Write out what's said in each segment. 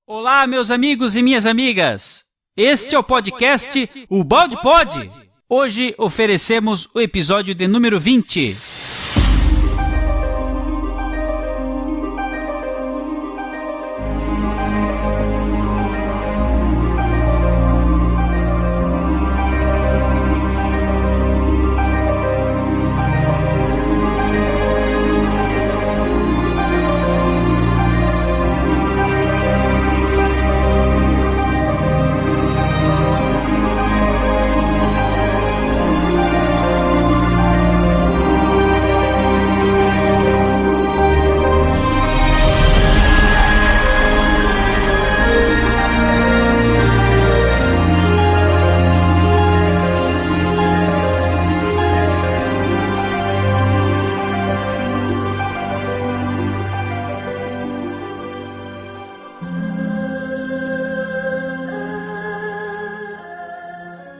Olá, meus amigos e minhas amigas! Este é o podcast O Balde Pode! Hoje oferecemos o episódio de número 20.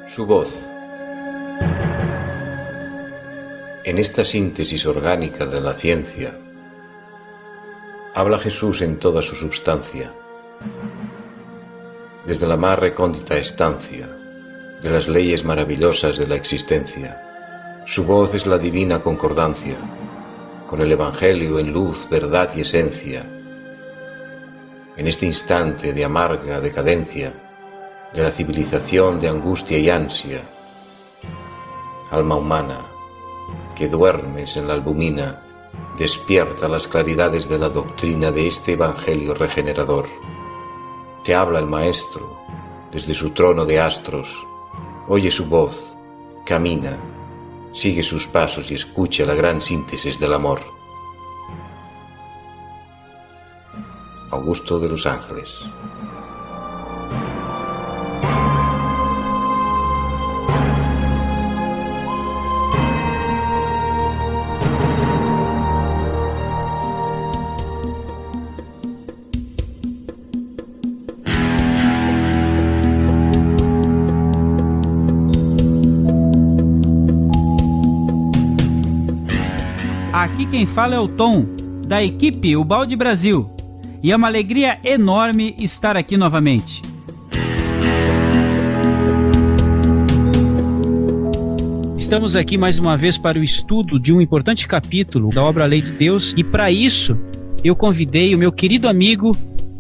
Su voz. En esta síntesis orgánica de la ciencia, habla Jesús en toda su substancia, desde la más recóndita estancia de las leyes maravillosas de la existencia. Su voz es la divina concordancia con el Evangelio en luz, verdad y esencia. En este instante de amarga decadencia de la civilización de angustia y ansia, alma humana, que duermes en la albumina, despierta las claridades de la doctrina de este Evangelio regenerador. Te habla el Maestro desde su trono de astros, oye su voz, camina, sigue sus pasos y escucha la gran síntesis del amor. Augusto de los Ángeles. Aqui quem fala é o Tom, da equipe O Balde Brasil, e é uma alegria enorme estar aqui novamente. Estamos aqui mais uma vez para o estudo de um importante capítulo da obra Lei de Deus, e para isso eu convidei o meu querido amigo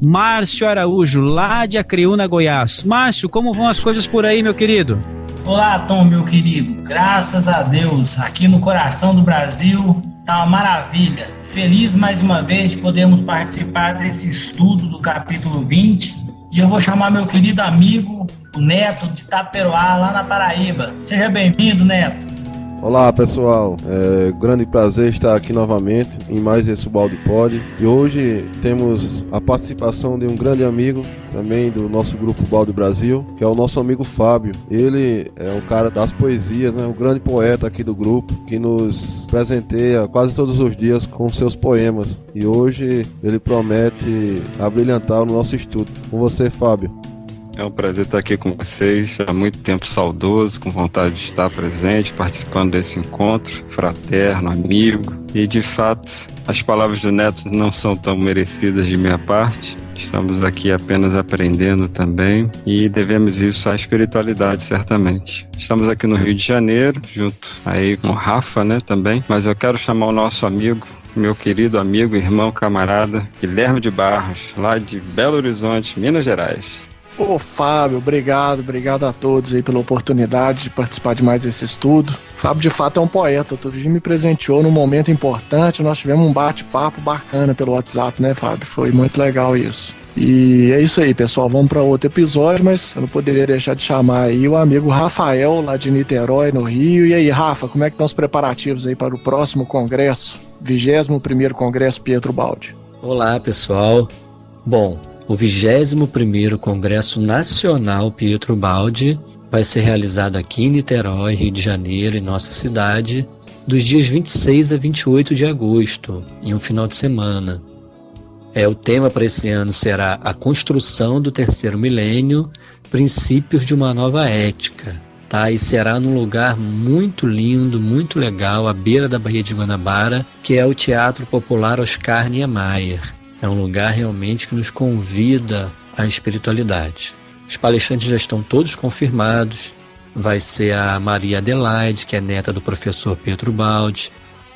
Márcio Araújo, lá de Acreúna, Goiás. Márcio, como vão as coisas por aí, meu querido? Olá, Tom, meu querido. Graças a Deus, aqui no coração do Brasil, tá uma maravilha. Feliz mais uma vez de podermos participar desse estudo do capítulo 20. E eu vou chamar meu querido amigo, o Neto de Itaperoá, lá na Paraíba. Seja bem-vindo, Neto. Olá, pessoal, é um grande prazer estar aqui novamente em mais esse Balde Pode. E hoje temos a participação de um grande amigo também do nosso grupo Balde Brasil, que é o nosso amigo Fábio. Ele é um cara das poesias, né? Um grande poeta aqui do grupo, que nos presenteia quase todos os dias com seus poemas. E hoje ele promete abrilhantar o nosso estudo. Com você, Fábio. É um prazer estar aqui com vocês, há muito tempo saudoso, com vontade de estar presente, participando desse encontro fraterno, amigo. E, de fato, as palavras do Neto não são tão merecidas de minha parte. Estamos aqui apenas aprendendo também e devemos isso à espiritualidade, certamente. Estamos aqui no Rio de Janeiro, junto aí com o Rafa, né, também. Mas eu quero chamar o nosso amigo, meu querido amigo, irmão, camarada, Guilherme de Barros, lá de Belo Horizonte, Minas Gerais. Ô Fábio, obrigado a todos aí pela oportunidade de participar de mais esse estudo. Fábio de fato é um poeta, outro dia me presenteou num momento importante, nós tivemos um bate-papo bacana pelo WhatsApp, né, Fábio? Foi muito legal isso. E é isso aí, pessoal, vamos para outro episódio, mas eu não poderia deixar de chamar aí o amigo Rafael, lá de Niterói, no Rio. E aí, Rafa, como é que estão os preparativos aí para o próximo congresso, 21º Congresso Pietro Baldi? Olá, pessoal. Bom, o 21º Congresso Nacional Pietro Baldi vai ser realizado aqui em Niterói, Rio de Janeiro, em nossa cidade, dos dias 26 a 28 de agosto, em um final de semana. O tema para esse ano será a construção do terceiro milênio, princípios de uma nova ética. Tá? E será num lugar muito lindo, muito legal, à beira da Baía de Guanabara, que é o Teatro Popular Oscar Niemeyer. É um lugar realmente que nos convida à espiritualidade. Os palestrantes já estão todos confirmados. Vai ser a Maria Adelaide, que é neta do professor Pietro Baldi.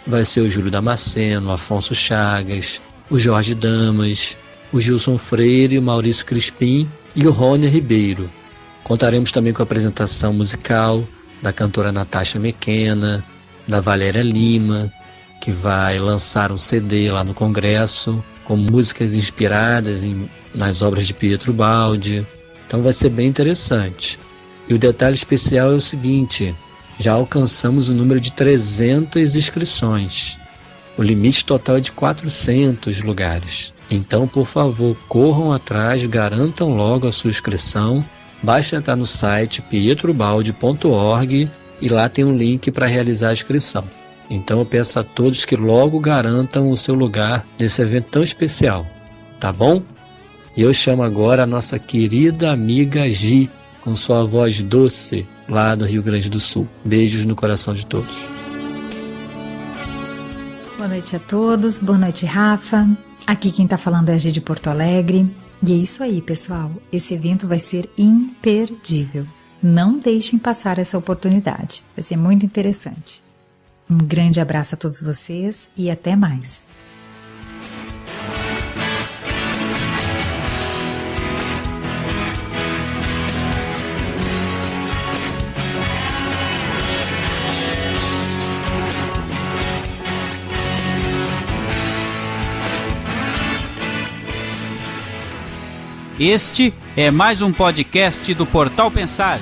Vai ser o Júlio Damasceno, o Afonso Chagas, o Jorge Damas, o Gilson Freire, o Maurício Crispim e o Rony Ribeiro. Contaremos também com a apresentação musical da cantora Natasha Mequena, da Valéria Lima, que vai lançar um CD lá no Congresso, com músicas inspiradas nas obras de Pietro Baldi. Então vai ser bem interessante. E o detalhe especial é o seguinte: já alcançamos o número de 300 inscrições. O limite total é de 400 lugares. Então, por favor, corram atrás, garantam logo a sua inscrição. Basta entrar no site pietrobaldi.org e lá tem um link para realizar a inscrição. Então eu peço a todos que logo garantam o seu lugar nesse evento tão especial, tá bom? E eu chamo agora a nossa querida amiga Gi, com sua voz doce, lá do Rio Grande do Sul. Beijos no coração de todos. Boa noite a todos, boa noite, Rafa. Aqui quem tá falando é a Gi de Porto Alegre. E é isso aí, pessoal. Esse evento vai ser imperdível. Não deixem passar essa oportunidade. Vai ser muito interessante. Um grande abraço a todos vocês e até mais. Este é mais um podcast do Portal Pensar.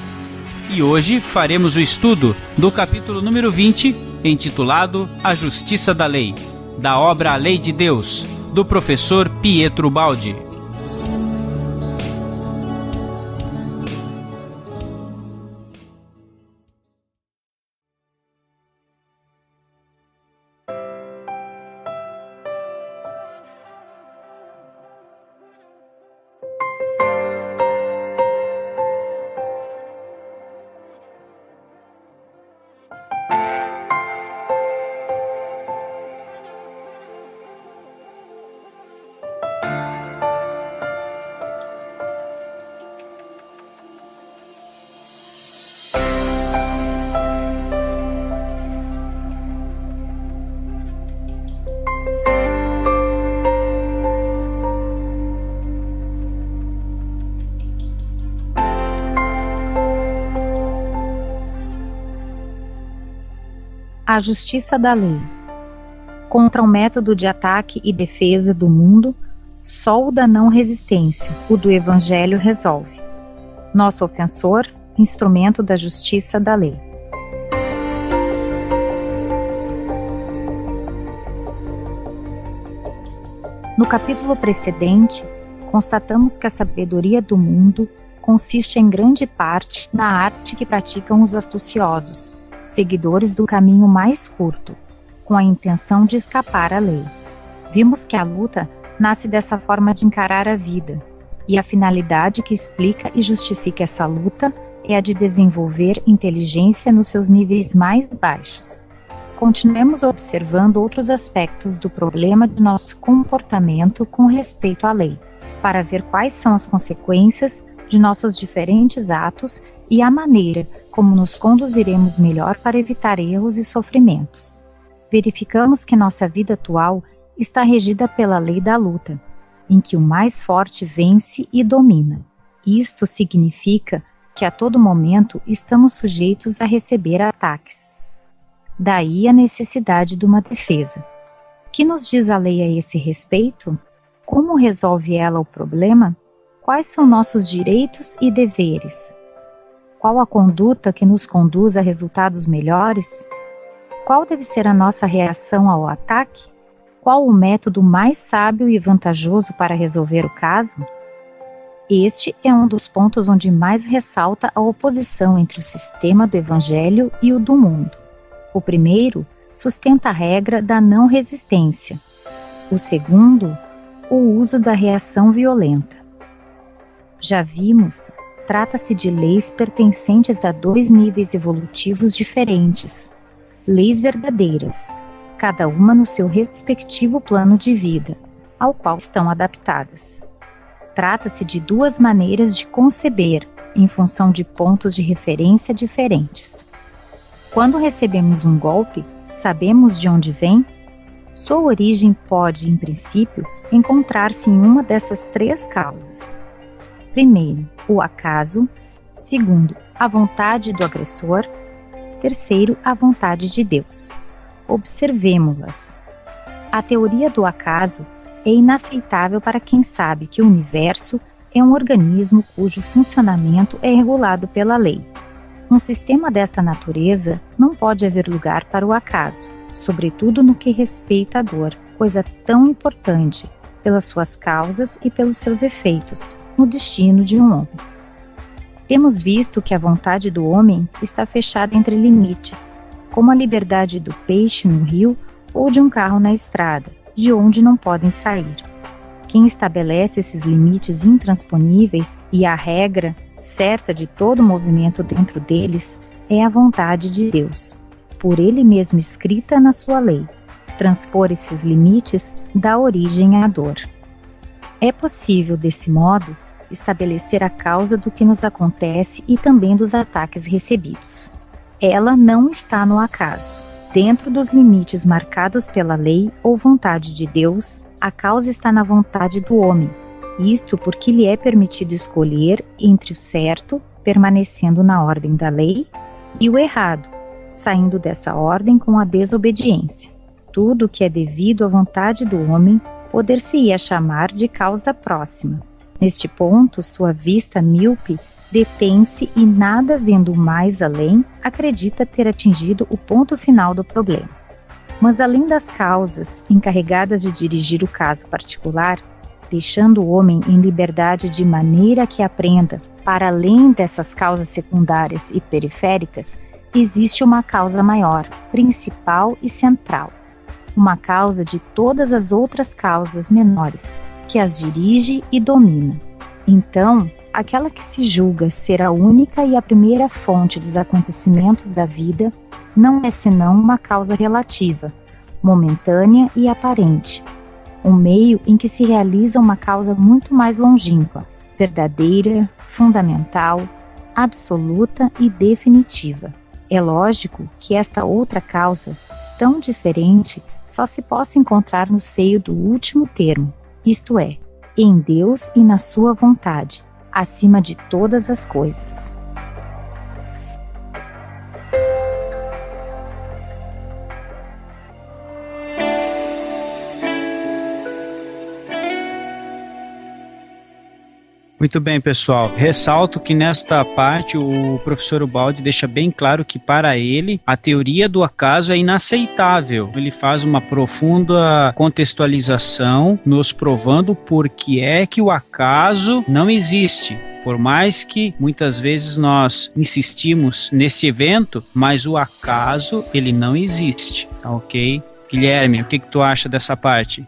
E hoje faremos o estudo do capítulo número 20, intitulado A Justiça da Lei, da obra A Lei de Deus, do professor Pietro Baldi. A justiça da lei. Contra o método de ataque e defesa do mundo, só o da não resistência, o do Evangelho, resolve. Nosso ofensor, instrumento da justiça da lei. No capítulo precedente, constatamos que a sabedoria do mundo consiste em grande parte na arte que praticam os astuciosos, seguidores do caminho mais curto, com a intenção de escapar à lei. Vimos que a luta nasce dessa forma de encarar a vida, e a finalidade que explica e justifica essa luta é a de desenvolver inteligência nos seus níveis mais baixos. Continuemos observando outros aspectos do problema de nosso comportamento com respeito à lei, para ver quais são as consequências de nossos diferentes atos e a maneira como nos conduziremos melhor para evitar erros e sofrimentos. Verificamos que nossa vida atual está regida pela lei da luta, em que o mais forte vence e domina. Isto significa que a todo momento estamos sujeitos a receber ataques. Daí a necessidade de uma defesa. O que nos diz a lei a esse respeito? Como resolve ela o problema? Quais são nossos direitos e deveres? Qual a conduta que nos conduz a resultados melhores? Qual deve ser a nossa reação ao ataque? Qual o método mais sábio e vantajoso para resolver o caso? Este é um dos pontos onde mais ressalta a oposição entre o sistema do Evangelho e o do mundo. O primeiro sustenta a regra da não resistência. O segundo, o uso da reação violenta. Já vimos, trata-se de leis pertencentes a dois níveis evolutivos diferentes. Leis verdadeiras, cada uma no seu respectivo plano de vida, ao qual estão adaptadas. Trata-se de duas maneiras de conceber, em função de pontos de referência diferentes. Quando recebemos um golpe, sabemos de onde vem? Sua origem pode, em princípio, encontrar-se em uma dessas três causas. Primeiro, o acaso. Segundo, a vontade do agressor. Terceiro, a vontade de Deus. Observemo-las. A teoria do acaso é inaceitável para quem sabe que o universo é um organismo cujo funcionamento é regulado pela lei. Num sistema desta natureza, não pode haver lugar para o acaso, sobretudo no que respeita à dor, coisa tão importante, pelas suas causas e pelos seus efeitos, no destino de um homem. Temos visto que a vontade do homem está fechada entre limites, como a liberdade do peixe no rio ou de um carro na estrada, de onde não podem sair. Quem estabelece esses limites intransponíveis e a regra certa de todo movimento dentro deles é a vontade de Deus, por Ele mesmo escrita na sua lei. Transpor esses limites dá origem à dor. É possível, desse modo, estabelecer a causa do que nos acontece e também dos ataques recebidos. Ela não está no acaso. Dentro dos limites marcados pela lei ou vontade de Deus, a causa está na vontade do homem. Isto porque lhe é permitido escolher entre o certo, permanecendo na ordem da lei, e o errado, saindo dessa ordem com a desobediência. Tudo o que é devido à vontade do homem poder-se-ia chamar de causa próxima. Neste ponto, sua vista míope detém-se e, nada vendo mais além, acredita ter atingido o ponto final do problema. Mas além das causas encarregadas de dirigir o caso particular, deixando o homem em liberdade de maneira que aprenda, para além dessas causas secundárias e periféricas, existe uma causa maior, principal e central. Uma causa de todas as outras causas menores, que as dirige e domina. Então, aquela que se julga ser a única e a primeira fonte dos acontecimentos da vida, não é senão uma causa relativa, momentânea e aparente, um meio em que se realiza uma causa muito mais longínqua, verdadeira, fundamental, absoluta e definitiva. É lógico que esta outra causa, tão diferente, só se possa encontrar no seio do último termo, isto é, em Deus e na sua vontade, acima de todas as coisas. Muito bem, pessoal. Ressalto que nesta parte o professor Ubaldi deixa bem claro que para ele a teoria do acaso é inaceitável. Ele faz uma profunda contextualização, nos provando por que é que o acaso não existe. Por mais que muitas vezes nós insistimos nesse evento, mas o acaso ele não existe, tá ok? Guilherme, o que tu acha dessa parte?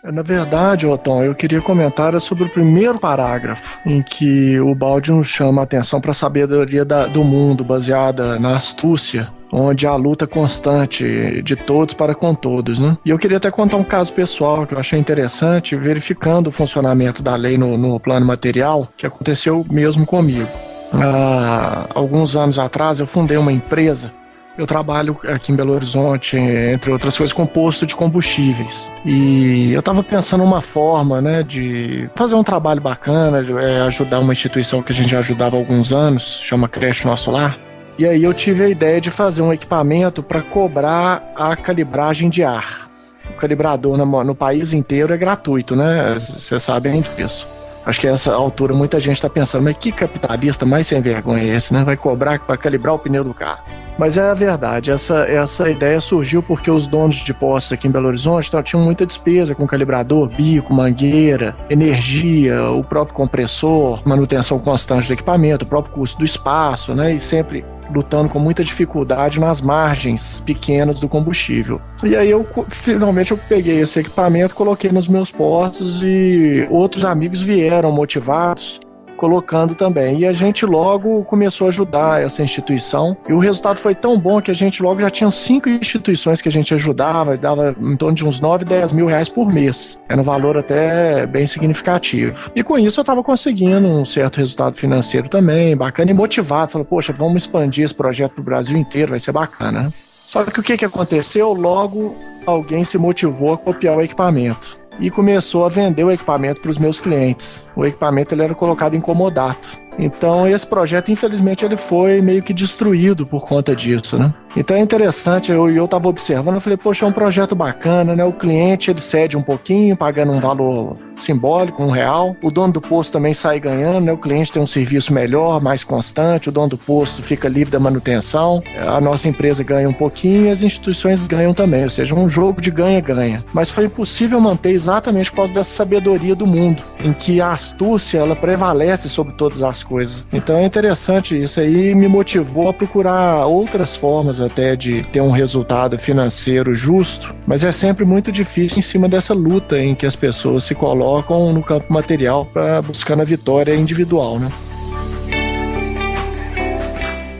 Na verdade, Otton, eu queria comentar sobre o primeiro parágrafo, em que o Ubaldi nos chama a atenção para a sabedoria do mundo, baseada na astúcia, onde há a luta constante de todos para com todos, né? E eu queria até contar um caso pessoal que eu achei interessante, verificando o funcionamento da lei no plano material, que aconteceu mesmo comigo. Há alguns anos atrás, eu fundei uma empresa. Eu trabalho aqui em Belo Horizonte, entre outras coisas, com posto de combustíveis. E eu estava pensando uma forma, né, de fazer um trabalho bacana, de ajudar uma instituição que a gente já ajudava há alguns anos, chama Creche Nosso Lar. E aí eu tive a ideia de fazer um equipamento para cobrar a calibragem de ar. O calibrador no país inteiro é gratuito, né? Vocês sabem disso. Acho que a essa altura muita gente está pensando, mas que capitalista mais sem vergonha é esse, né? Vai cobrar para calibrar o pneu do carro. Mas é a verdade, essa ideia surgiu porque os donos de postos aqui em Belo Horizonte tinham muita despesa com calibrador, bico, mangueira, energia, o próprio compressor, manutenção constante do equipamento, o próprio custo do espaço, né? E sempre lutando com muita dificuldade nas margens pequenas do combustível. E aí finalmente eu peguei esse equipamento, coloquei nos meus postos e outros amigos vieram motivados, colocando também. E a gente logo começou a ajudar essa instituição. E o resultado foi tão bom que a gente logo já tinha 5 instituições que a gente ajudava, dava em torno de uns 9, 10 mil reais por mês. Era um valor até bem significativo. E com isso eu estava conseguindo um certo resultado financeiro também, bacana e motivado. Falei, poxa, vamos expandir esse projeto para o Brasil inteiro, vai ser bacana, né? Só que o que aconteceu? Logo alguém se motivou a copiar o equipamento e começou a vender o equipamento para os meus clientes. O equipamento ele era colocado em comodato. Então esse projeto, infelizmente, ele foi meio que destruído por conta disso, né? Então é interessante, eu estava observando, eu falei, poxa, é um projeto bacana, né? O cliente, ele cede um pouquinho, pagando um valor simbólico, R$1. O dono do posto também sai ganhando, né? O cliente tem um serviço melhor, mais constante, o dono do posto fica livre da manutenção, a nossa empresa ganha um pouquinho e as instituições ganham também, ou seja, um jogo de ganha-ganha. Mas foi impossível manter exatamente por causa dessa sabedoria do mundo, em que a astúcia, ela prevalece sobre todas as coisas. Então é interessante, isso aí me motivou a procurar outras formas até de ter um resultado financeiro justo, mas é sempre muito difícil em cima dessa luta em que as pessoas se colocam no campo material para buscar a vitória individual, né?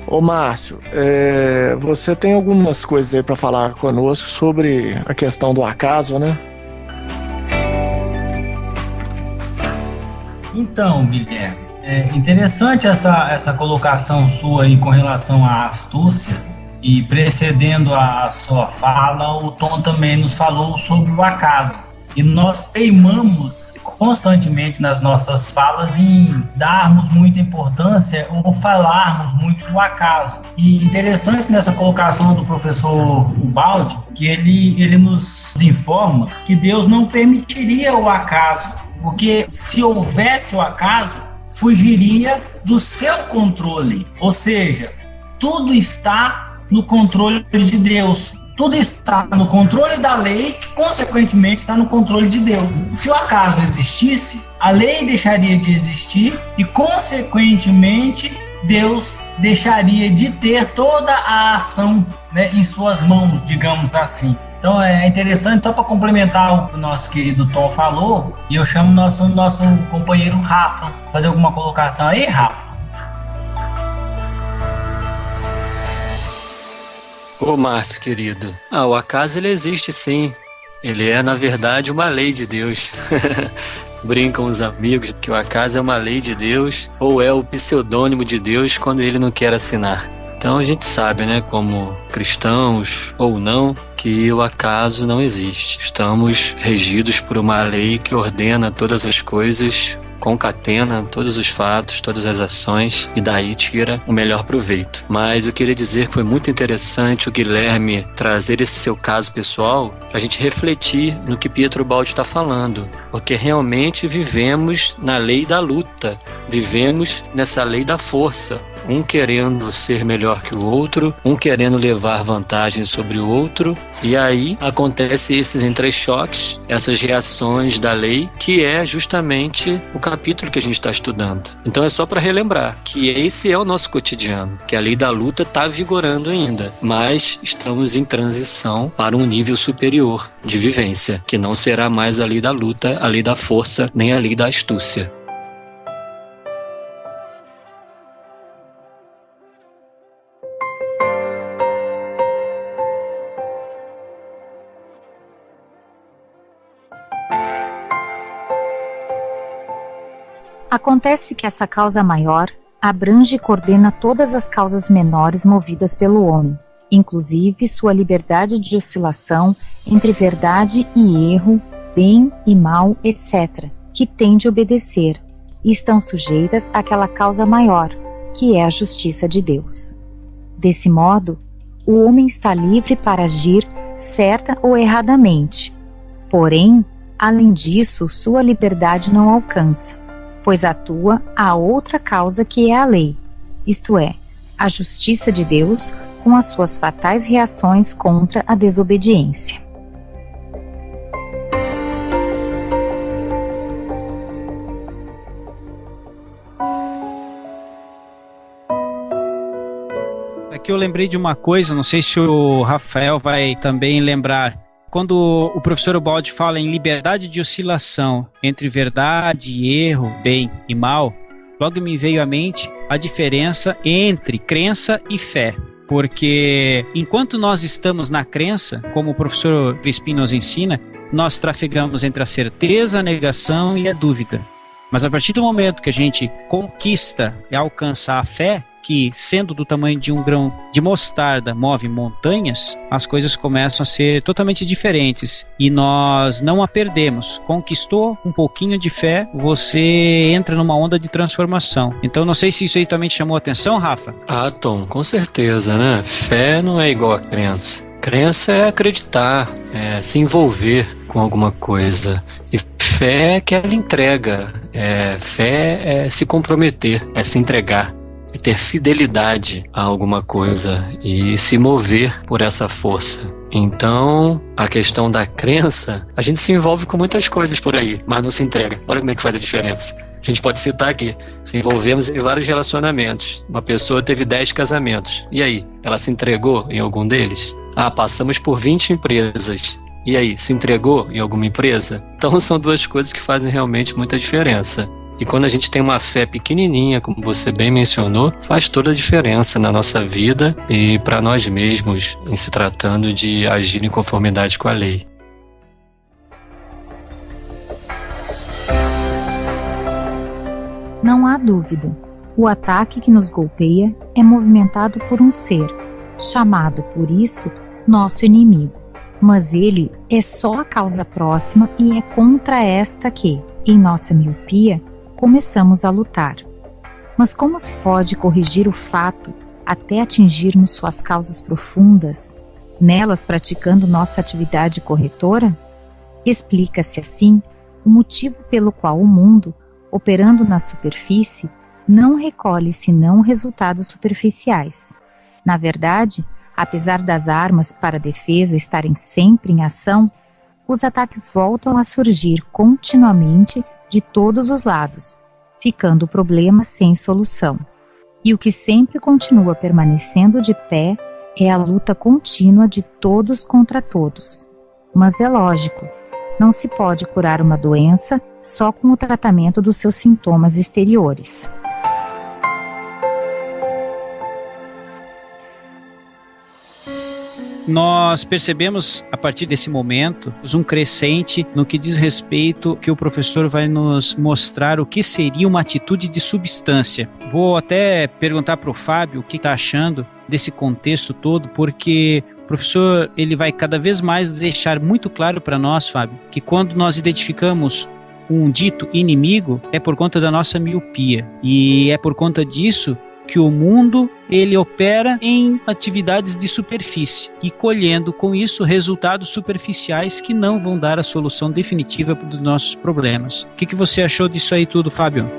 Ô Márcio, você tem algumas coisas aí para falar conosco sobre a questão do acaso, né? Então, Guilherme, é interessante essa colocação sua aí com relação à astúcia, e precedendo a sua fala, o Tom também nos falou sobre o acaso. E nós teimamos constantemente nas nossas falas em darmos muita importância ou falarmos muito do acaso. E interessante nessa colocação do professor Ubaldi, que ele nos informa que Deus não permitiria o acaso, porque se houvesse o acaso, fugiria do seu controle. Ou seja, tudo está no controle de Deus. Tudo está no controle da lei, que consequentemente está no controle de Deus. Se o acaso existisse, a lei deixaria de existir e, consequentemente, Deus deixaria de ter toda a ação, né, em suas mãos, digamos assim. Então é interessante, só para complementar o que o nosso querido Tom falou, e eu chamo nosso companheiro Rafa, fazer alguma colocação aí, Rafa? Ô Márcio, querido, o acaso ele existe sim. Ele é, na verdade, uma lei de Deus. Brincam os amigos que o acaso é uma lei de Deus ou é o pseudônimo de Deus quando ele não quer assinar. Então a gente sabe, né, como cristãos ou não, que o acaso não existe. Estamos regidos por uma lei que ordena todas as coisas, concatena todos os fatos, todas as ações e daí tira o melhor proveito. Mas eu queria dizer que foi muito interessante o Guilherme trazer esse seu caso pessoal para a gente refletir no que Pietro Baldi está falando, porque realmente vivemos na lei da luta, vivemos nessa lei da força, um querendo ser melhor que o outro, um querendo levar vantagem sobre o outro, e aí acontece esses entrechoques, essas reações da lei, que é justamente o capítulo que a gente está estudando. Então é só para relembrar que esse é o nosso cotidiano, que a lei da luta está vigorando ainda, mas estamos em transição para um nível superior de vivência, que não será mais a lei da luta, a lei da força, nem a lei da astúcia. Acontece que essa causa maior abrange e coordena todas as causas menores movidas pelo homem, inclusive sua liberdade de oscilação entre verdade e erro, bem e mal, etc., que tem de obedecer, e estão sujeitas àquela causa maior, que é a justiça de Deus. Desse modo, o homem está livre para agir certa ou erradamente. Porém, além disso, sua liberdade não alcança, pois atua a outra causa que é a lei, isto é, a justiça de Deus com as suas fatais reações contra a desobediência. Aqui eu lembrei de uma coisa, não sei se o Rafael vai também lembrar. Quando o professor Ubaldi fala em liberdade de oscilação entre verdade e erro, bem e mal, logo me veio à mente a diferença entre crença e fé. Porque enquanto nós estamos na crença, como o professor Crispim nos ensina, nós trafegamos entre a certeza, a negação e a dúvida. Mas a partir do momento que a gente conquista e alcança a fé, que sendo do tamanho de um grão de mostarda move montanhas, as coisas começam a ser totalmente diferentes e nós não a perdemos. Conquistou um pouquinho de fé, você entra numa onda de transformação. Então não sei se isso aí também te chamou a atenção, Rafa? Ah, Tom, com certeza, né? Fé não é igual a crença. Crença é acreditar, é se envolver com alguma coisa. E fé é aquela entrega. Fé é se comprometer, é se entregar. É ter fidelidade a alguma coisa e se mover por essa força. Então, a questão da crença, a gente se envolve com muitas coisas por aí, mas não se entrega. Olha como é que faz a diferença. A gente pode citar aqui, se envolvemos em vários relacionamentos. Uma pessoa teve 10 casamentos. E aí, ela se entregou em algum deles? Passamos por 20 empresas. E aí, se entregou em alguma empresa? Então são duas coisas que fazem realmente muita diferença. E quando a gente tem uma fé pequenininha, como você bem mencionou, faz toda a diferença na nossa vida e para nós mesmos, em se tratando de agir em conformidade com a lei. Não há dúvida. O ataque que nos golpeia é movimentado por um ser, chamado por isso nosso inimigo. Mas ele é só a causa próxima e é contra esta que, em nossa miopia, começamos a lutar. Mas como se pode corrigir o fato até atingirmos suas causas profundas, nelas praticando nossa atividade corretora? Explica-se assim o motivo pelo qual o mundo, operando na superfície, não recolhe senão resultados superficiais. Na verdade, apesar das armas para defesa estarem sempre em ação, os ataques voltam a surgir continuamente de todos os lados, ficando o problema sem solução. E o que sempre continua permanecendo de pé é a luta contínua de todos contra todos. Mas é lógico, não se pode curar uma doença só com o tratamento dos seus sintomas exteriores. Nós percebemos, a partir desse momento, um crescente no que diz respeito que o professor vai nos mostrar o que seria uma atitude de substância. Vou até perguntar para o Fábio o que está achando desse contexto todo, porque o professor ele vai cada vez mais deixar muito claro para nós, Fábio, que quando nós identificamos um dito inimigo, é por conta da nossa miopia. E é por conta disso que o mundo ele opera em atividades de superfície e colhendo com isso resultados superficiais que não vão dar a solução definitiva dos nossos problemas. O que você achou disso aí tudo, Fábio?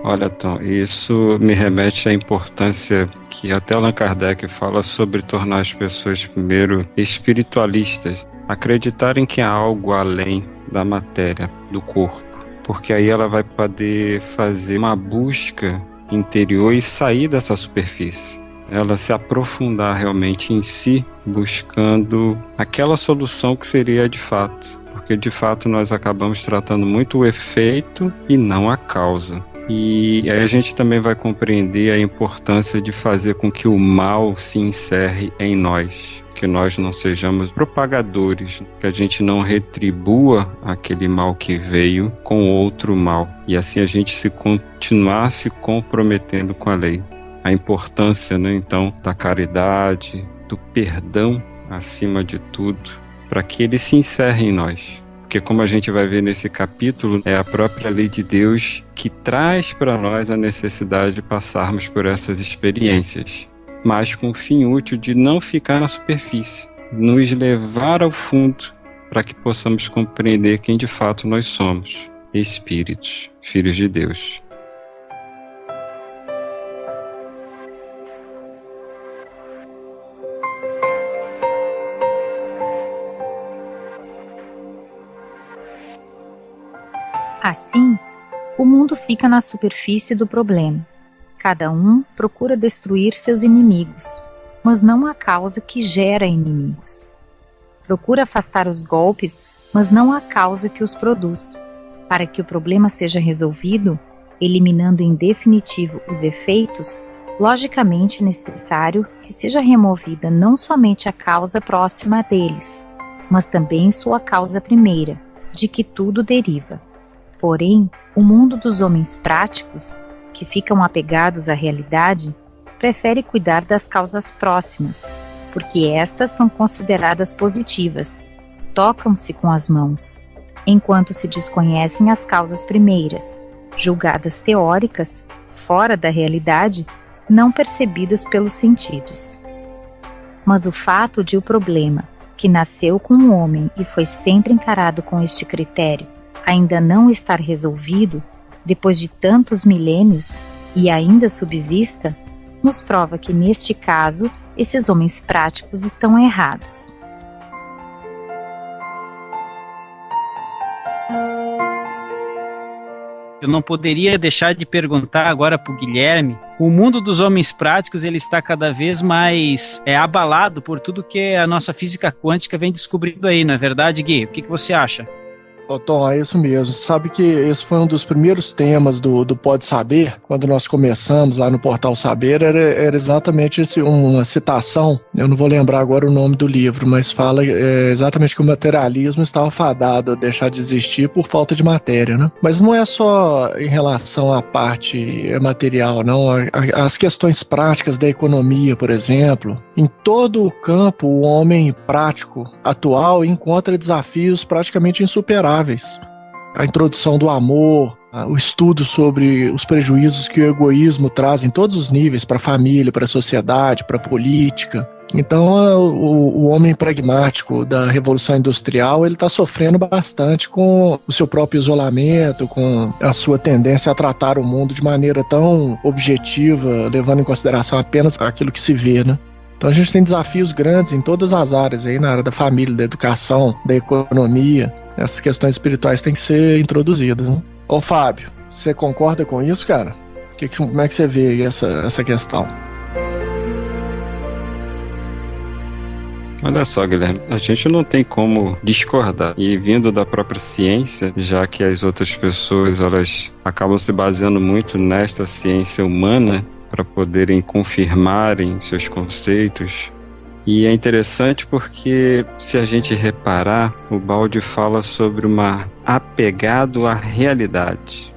Olha, Tom, isso me remete à importância que até Allan Kardec fala sobre tornar as pessoas primeiro espiritualistas, acreditarem que há algo além da matéria, do corpo. Porque aí ela vai poder fazer uma busca interior e sair dessa superfície. Ela se aprofundar realmente em si, buscando aquela solução que seria de fato. Porque de fato nós acabamos tratando muito o efeito e não a causa. E aí a gente também vai compreender a importância de fazer com que o mal se encerre em nós. Que nós não sejamos propagadores, que a gente não retribua aquele mal que veio com outro mal. E assim a gente continuar se comprometendo com a lei. A importância, né, então, da caridade, do perdão acima de tudo, para que ele se encerre em nós. Porque como a gente vai ver nesse capítulo, é a própria lei de Deus que traz para nós a necessidade de passarmos por essas experiências. Mas com o fim útil de não ficar na superfície, nos levar ao fundo, para que possamos compreender quem de fato nós somos, espíritos, filhos de Deus. Assim, o mundo fica na superfície do problema. Cada um procura destruir seus inimigos, mas não a causa que gera inimigos. Procura afastar os golpes, mas não a causa que os produz. Para que o problema seja resolvido, eliminando em definitivo os efeitos, logicamente é necessário que seja removida não somente a causa próxima deles, mas também sua causa primeira, de que tudo deriva. Porém, o mundo dos homens práticos, que ficam apegados à realidade, prefere cuidar das causas próximas, porque estas são consideradas positivas, tocam-se com as mãos, enquanto se desconhecem as causas primeiras, julgadas teóricas, fora da realidade, não percebidas pelos sentidos. Mas o fato de o problema, que nasceu com o homem e foi sempre encarado com este critério, ainda não estar resolvido, depois de tantos milênios, e ainda subsista, nos prova que, neste caso, esses homens práticos estão errados. Eu não poderia deixar de perguntar agora para o Guilherme. O mundo dos homens práticos ele está cada vez mais abalado por tudo que a nossa física quântica vem descobrindo aí, não é verdade, Gui? O que você acha? Ô Tom, é isso mesmo. Sabe que esse foi um dos primeiros temas do Pode Saber, quando nós começamos lá no Portal Saber, era exatamente uma citação, eu não vou lembrar agora o nome do livro, mas fala exatamente que o materialismo estava fadado a deixar de existir por falta de matéria, né? Mas não é só em relação à parte material, não. As questões práticas da economia, por exemplo, em todo o campo, o homem prático atual encontra desafios praticamente insuperáveis. A introdução do amor, o estudo sobre os prejuízos que o egoísmo traz em todos os níveis, para a família, para a sociedade, para a política. Então, o homem pragmático da Revolução Industrial, ele está sofrendo bastante com o seu próprio isolamento, com a sua tendência a tratar o mundo de maneira tão objetiva, levando em consideração apenas aquilo que se vê, né? Então a gente tem desafios grandes em todas as áreas aí, na área da família, da educação, da economia. Essas questões espirituais têm que ser introduzidas, né? Ô Fábio, você concorda com isso, cara? Como é que você vê essa questão? Olha só, Guilherme, a gente não tem como discordar. E vindo da própria ciência, já que as outras pessoas elas acabam se baseando muito nesta ciência humana para poderem confirmarem seus conceitos. E é interessante porque, se a gente reparar, o Baldi fala sobre uma apegado à realidade.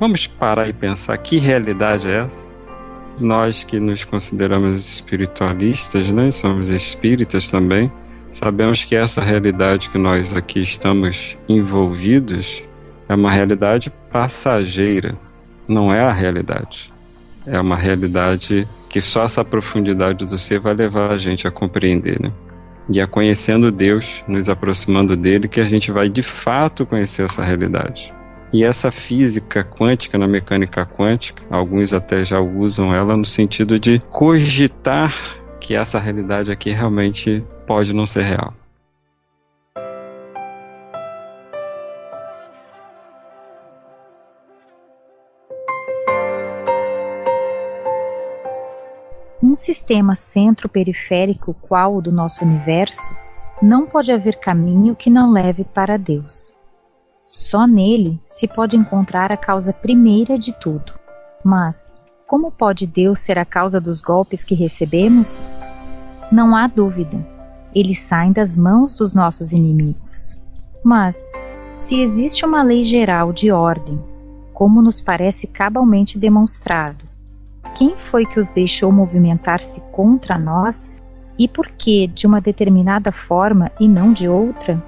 Vamos parar e pensar, que realidade é essa? Nós que nos consideramos espiritualistas, né? Somos espíritas também, sabemos que essa realidade que nós aqui estamos envolvidos é uma realidade passageira, não é a realidade. É uma realidade que só essa profundidade do ser vai levar a gente a compreender, né? E é conhecendo Deus, nos aproximando dele, que a gente vai de fato conhecer essa realidade. E essa física quântica, na mecânica quântica, alguns até já usam ela no sentido de cogitar que essa realidade aqui realmente pode não ser real. Um sistema centro-periférico qual o do nosso universo, não pode haver caminho que não leve para Deus. Só nele se pode encontrar a causa primeira de tudo. Mas, como pode Deus ser a causa dos golpes que recebemos? Não há dúvida, eles saem das mãos dos nossos inimigos. Mas, se existe uma lei geral de ordem, como nos parece cabalmente demonstrado, quem foi que os deixou movimentar-se contra nós e por que de uma determinada forma e não de outra?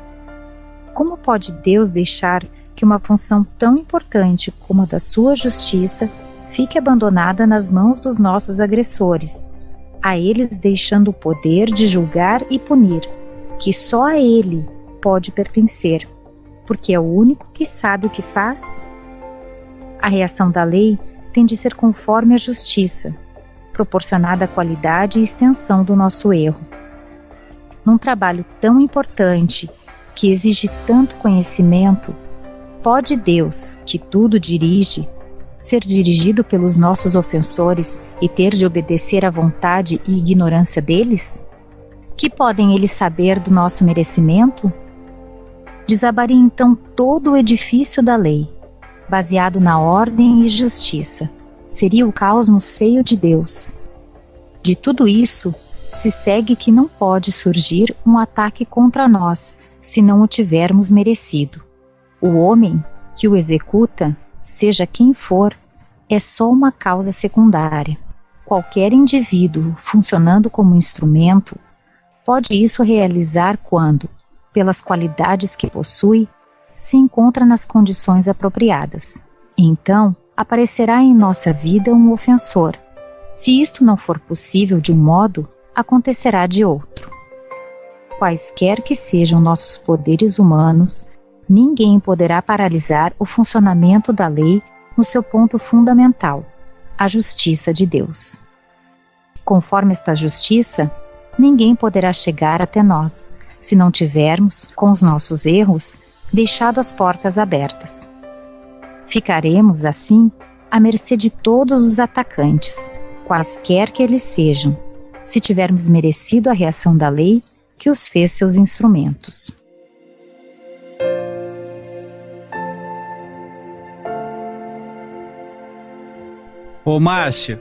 Como pode Deus deixar que uma função tão importante como a da sua justiça fique abandonada nas mãos dos nossos agressores, a eles deixando o poder de julgar e punir, que só a Ele pode pertencer, porque é o único que sabe o que faz? A reação da lei tem de ser conforme a justiça, proporcionada à qualidade e extensão do nosso erro. Num trabalho tão importante, que exige tanto conhecimento, pode Deus, que tudo dirige, ser dirigido pelos nossos ofensores e ter de obedecer à vontade e ignorância deles? Que podem eles saber do nosso merecimento? desabaria então todo o edifício da lei, baseado na ordem e justiça. Seria o caos no seio de Deus. De tudo isso, se segue que não pode surgir um ataque contra nós, se não o tivermos merecido. O homem que o executa, seja quem for, é só uma causa secundária. Qualquer indivíduo funcionando como instrumento pode isso realizar quando, pelas qualidades que possui, se encontra nas condições apropriadas. Então, aparecerá em nossa vida um ofensor. Se isto não for possível de um modo, acontecerá de outro. Quaisquer que sejam nossos poderes humanos, ninguém poderá paralisar o funcionamento da lei no seu ponto fundamental, a justiça de Deus. Conforme esta justiça, ninguém poderá chegar até nós, se não tivermos, com os nossos erros, deixado as portas abertas. Ficaremos, assim, à mercê de todos os atacantes, quaisquer que eles sejam, se tivermos merecido a reação da lei que os fez seus instrumentos. Ô Márcio,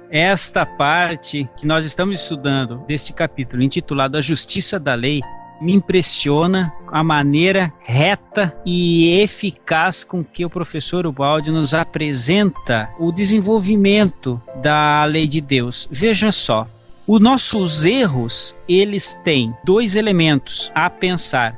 esta parte que nós estamos estudando deste capítulo intitulado A Justiça da Lei me impressiona a maneira reta e eficaz com que o professor Ubaldi nos apresenta o desenvolvimento da lei de Deus. Veja só, os nossos erros, eles têm dois elementos a pensar: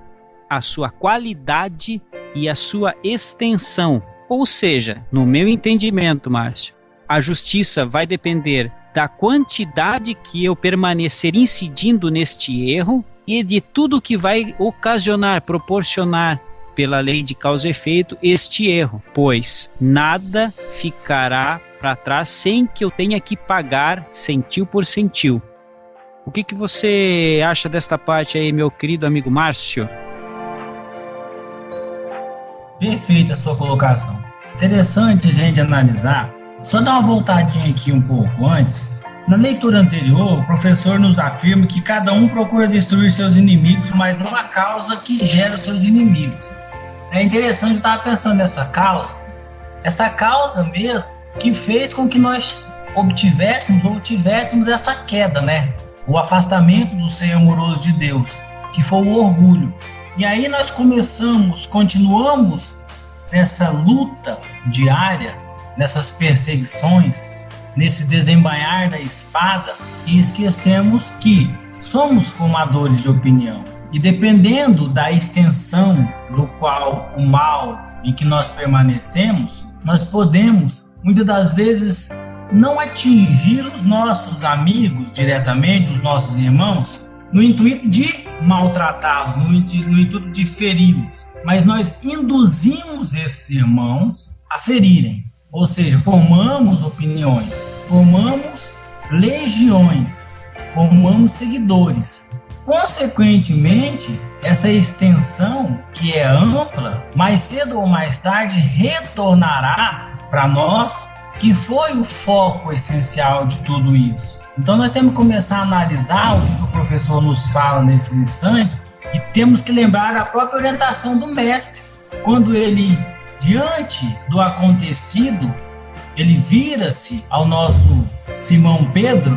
a sua qualidade e a sua extensão. Ou seja, no meu entendimento, Márcio, a justiça vai depender da quantidade que eu permanecer incidindo neste erro e de tudo que vai ocasionar, proporcionar pela lei de causa e efeito este erro, pois nada ficará para trás sem que eu tenha que pagar centil por centil. O que você acha desta parte aí, meu querido amigo Márcio? Perfeita a sua colocação. Interessante a gente analisar. Só dar uma voltadinha aqui um pouco antes. Na leitura anterior, o professor nos afirma que cada um procura destruir seus inimigos, mas não a causa que gera seus inimigos. É interessante, eu estava pensando nessa causa mesmo, que fez com que nós obtivéssemos ou tivéssemos essa queda, né? O afastamento do seio amoroso de Deus, que foi o orgulho. E aí nós continuamos nessa luta diária, nessas perseguições, nesse desembainhar da espada, e esquecemos que somos formadores de opinião. E dependendo da extensão do qual o mal em que nós permanecemos, nós podemos, muitas das vezes, não atingir os nossos amigos diretamente, os nossos irmãos, no intuito de maltratá-los, no intuito de feri-los. Mas nós induzimos esses irmãos a ferirem. Ou seja, formamos opiniões, formamos legiões, formamos seguidores. Consequentemente, essa extensão, que é ampla, mais cedo ou mais tarde retornará para nós, que foi o foco essencial de tudo isso. Então nós temos que começar a analisar o que o professor nos fala nesses instantes e temos que lembrar da própria orientação do mestre, quando ele, diante do acontecido, ele vira-se ao nosso Simão Pedro,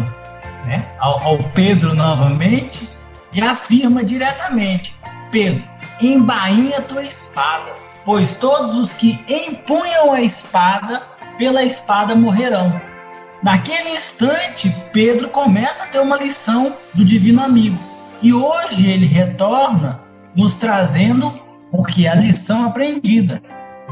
né, ao Pedro novamente, e afirma diretamente: Pedro, embainha tua espada, pois todos os que empunham a espada, pela espada morrerão. Naquele instante, Pedro começa a ter uma lição do divino amigo. E hoje ele retorna nos trazendo o que é a lição aprendida,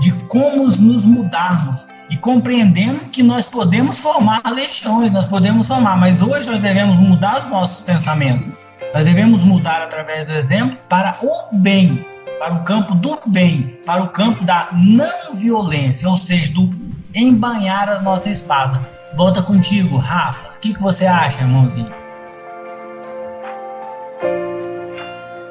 de como nos mudarmos e compreendendo que nós podemos formar legiões, nós podemos formar, mas hoje nós devemos mudar os nossos pensamentos. Nós devemos mudar através do exemplo para o bem, para o campo do bem, para o campo da não violência, ou seja, do embainhar a nossa espada. Volta contigo, Rafa. O que você acha, irmãozinho?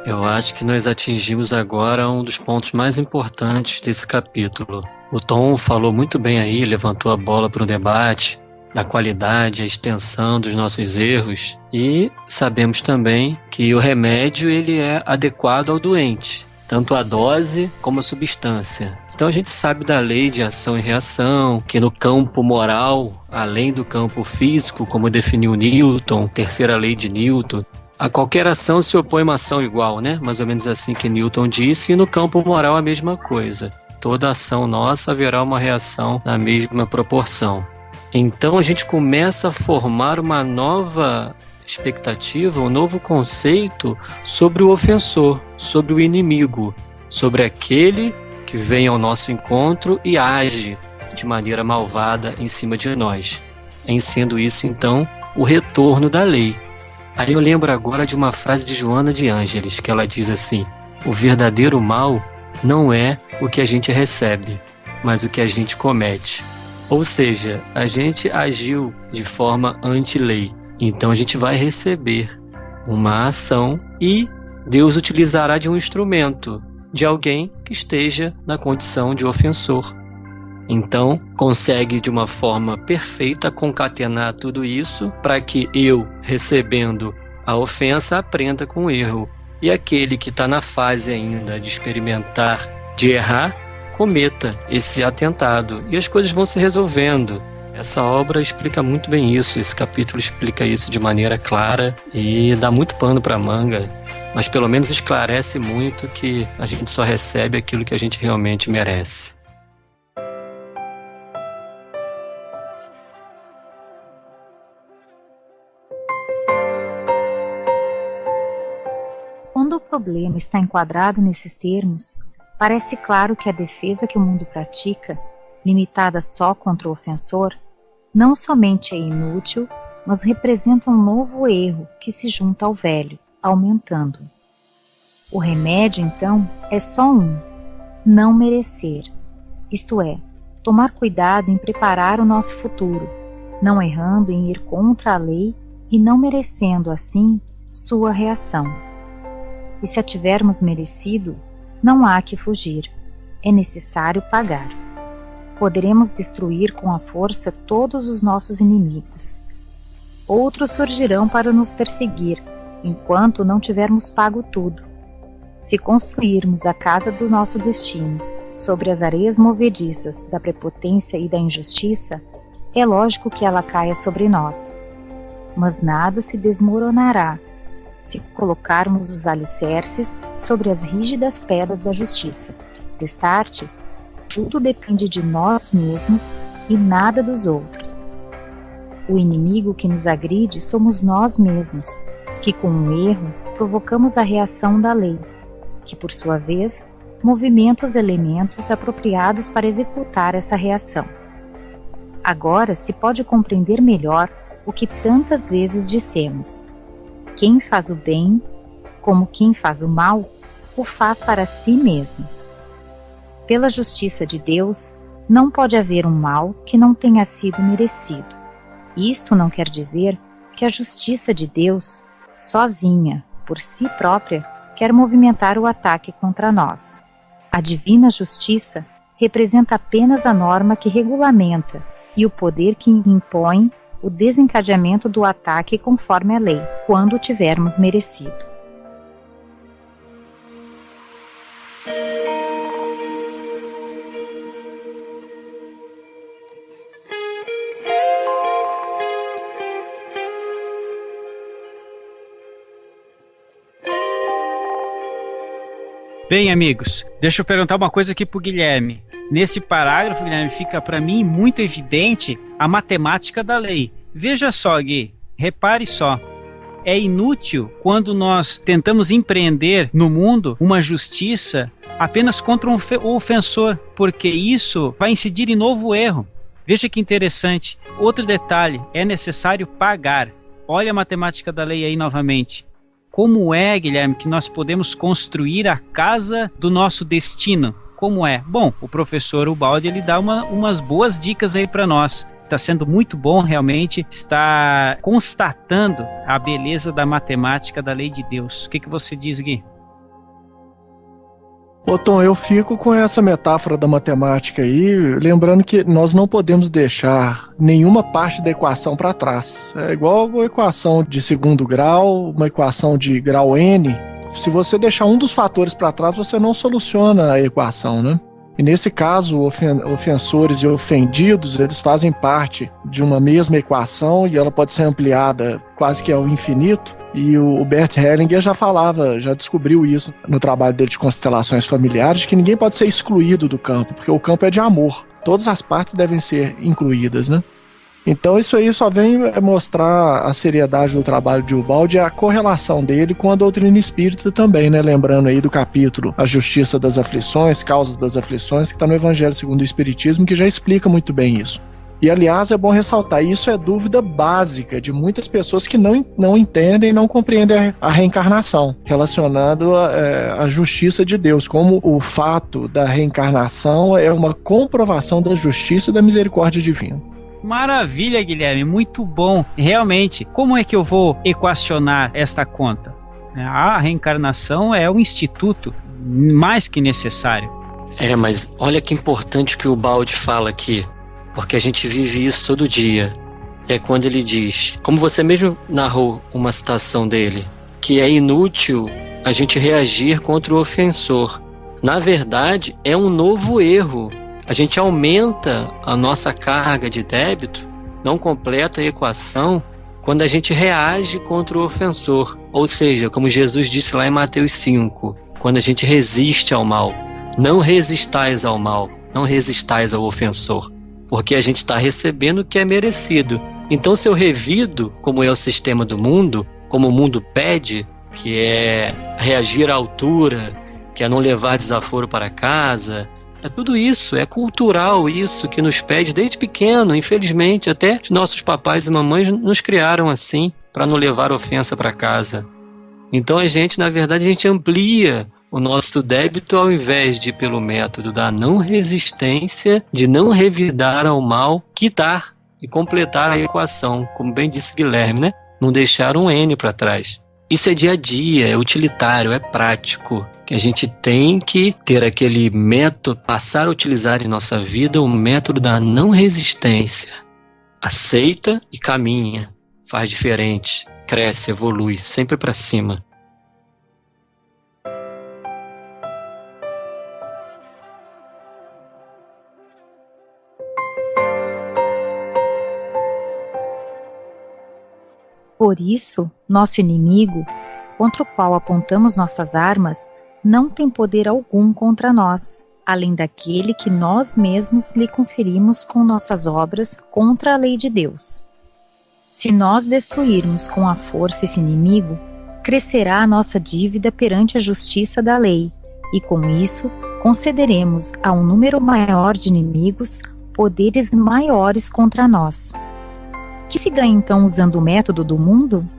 Eu acho que nós atingimos agora um dos pontos mais importantes desse capítulo. O Tom falou muito bem aí, levantou a bola para o debate da qualidade, a extensão dos nossos erros, e sabemos também que o remédio ele é adequado ao doente. tanto a dose como a substância. Então a gente sabe da lei de ação e reação, que no campo moral, além do campo físico, como definiu Newton, terceira lei de Newton, a qualquer ação se opõe uma ação igual, né? Mais ou menos assim que Newton disse, e no campo moral a mesma coisa. Toda ação nossa haverá uma reação na mesma proporção. Então a gente começa a formar uma nova expectativa, um novo conceito sobre o ofensor, sobre o inimigo, sobre aquele que vem ao nosso encontro e age de maneira malvada em cima de nós. Em sendo isso, então, o retorno da lei. Aí eu lembro agora de uma frase de Joana de Ângeles, que ela diz assim: o verdadeiro mal não é o que a gente recebe, mas o que a gente comete. Ou seja, a gente agiu de forma anti-lei, então a gente vai receber uma ação e Deus utilizará de um instrumento, de alguém que esteja na condição de ofensor. Então, consegue de uma forma perfeita concatenar tudo isso para que eu, recebendo a ofensa, aprenda com o erro. E aquele que está na fase ainda de experimentar, de errar, cometa esse atentado. E as coisas vão se resolvendo. Essa obra explica muito bem isso, esse capítulo explica isso de maneira clara e dá muito pano para manga. Mas pelo menos esclarece muito que a gente só recebe aquilo que a gente realmente merece. Quando o problema está enquadrado nesses termos, parece claro que a defesa que o mundo pratica, limitada só contra o ofensor, não somente é inútil, mas representa um novo erro que se junta ao velho, aumentando. O remédio, então, é só um: não merecer. Isto é, tomar cuidado em preparar o nosso futuro, não errando em ir contra a lei e não merecendo, assim, sua reação. E se a tivermos merecido, não há que fugir, é necessário pagar. Poderemos destruir com a força todos os nossos inimigos. Outros surgirão para nos perseguir, enquanto não tivermos pago tudo. Se construirmos a casa do nosso destino sobre as areias movediças da prepotência e da injustiça, é lógico que ela caia sobre nós. Mas nada se desmoronará se colocarmos os alicerces sobre as rígidas pedras da justiça. Destarte, tudo depende de nós mesmos e nada dos outros. O inimigo que nos agride somos nós mesmos, que com um erro provocamos a reação da lei, que por sua vez movimenta os elementos apropriados para executar essa reação. Agora se pode compreender melhor o que tantas vezes dissemos: quem faz o bem, como quem faz o mal, o faz para si mesmo. Pela justiça de Deus, não pode haver um mal que não tenha sido merecido. Isto não quer dizer que a justiça de Deus, sozinha, por si própria, quer movimentar o ataque contra nós. A divina justiça representa apenas a norma que regulamenta e o poder que impõe o desencadeamento do ataque conforme a lei, quando tivermos merecido. Bem, amigos, deixa eu perguntar uma coisa aqui pro Guilherme. Nesse parágrafo, Guilherme, fica para mim muito evidente a matemática da lei. Veja só, Gui, repare só. É inútil quando nós tentamos empreender no mundo uma justiça apenas contra o ofensor, porque isso vai incidir em novo erro. Veja que interessante. Outro detalhe, é necessário pagar. Olha a matemática da lei aí novamente. Como é, Guilherme, que nós podemos construir a casa do nosso destino? Como é? Bom, o professor Ubaldi, ele dá umas boas dicas aí para nós. Está sendo muito bom, realmente, está constatando a beleza da matemática da lei de Deus. O que você diz, Gui? Ô Tom, eu fico com essa metáfora da matemática aí, lembrando que nós não podemos deixar nenhuma parte da equação para trás. É igual a equação de segundo grau, uma equação de grau N, Se você deixar um dos fatores para trás, você não soluciona a equação, né? E nesse caso, ofensores e ofendidos, eles fazem parte de uma mesma equação e ela pode ser ampliada quase que ao infinito. E o Bert Hellinger já descobriu isso no trabalho dele de constelações familiares, que ninguém pode ser excluído do campo, porque o campo é de amor. Todas as partes devem ser incluídas, né? Então isso aí só vem mostrar a seriedade do trabalho de Ubaldi e a correlação dele com a doutrina espírita também, né? Lembrando aí do capítulo A Justiça das Aflições, Causas das Aflições, que está no Evangelho segundo o Espiritismo, que já explica muito bem isso. E, aliás, é bom ressaltar, isso é dúvida básica de muitas pessoas que não entendem e não compreendem a reencarnação, relacionado à justiça de Deus, como o fato da reencarnação é uma comprovação da justiça e da misericórdia divina. Maravilha, Guilherme, muito bom. Realmente, como é que eu vou equacionar esta conta? A reencarnação é um instituto mais que necessário. Mas olha que importante o que o Ubaldi fala aqui, porque a gente vive isso todo dia. É quando ele diz, como você mesmo narrou uma citação dele, que é inútil a gente reagir contra o ofensor. Na verdade, é um novo erro. A gente aumenta a nossa carga de débito, não completa a equação, quando a gente reage contra o ofensor. Ou seja, como Jesus disse lá em Mateus 5, quando a gente resiste ao mal. Não resistais ao mal, não resistais ao ofensor, porque a gente está recebendo o que é merecido. Então, se eu revido, como é o sistema do mundo, como o mundo pede, que é reagir à altura, que é não levar desaforo para casa, é tudo isso, é cultural isso que nos pede desde pequeno, infelizmente, até nossos papais e mamães nos criaram assim, para não levar ofensa para casa. Então na verdade, a gente amplia o nosso débito ao invés de, pelo método da não resistência, de não revidar ao mal, quitar e completar a equação, como bem disse Guilherme, né? Não deixar um N para trás. Isso é dia a dia, é utilitário, é prático, que a gente tem que ter aquele método, passar a utilizar em nossa vida o método da não resistência. Aceita e caminha, faz diferente, cresce, evolui, sempre para cima. Por isso, nosso inimigo, contra o qual apontamos nossas armas, não tem poder algum contra nós, além daquele que nós mesmos lhe conferimos com nossas obras contra a lei de Deus. Se nós destruirmos com a força esse inimigo, crescerá a nossa dívida perante a justiça da lei, e com isso concederemos a um número maior de inimigos poderes maiores contra nós. Que se ganha então usando o método do mundo?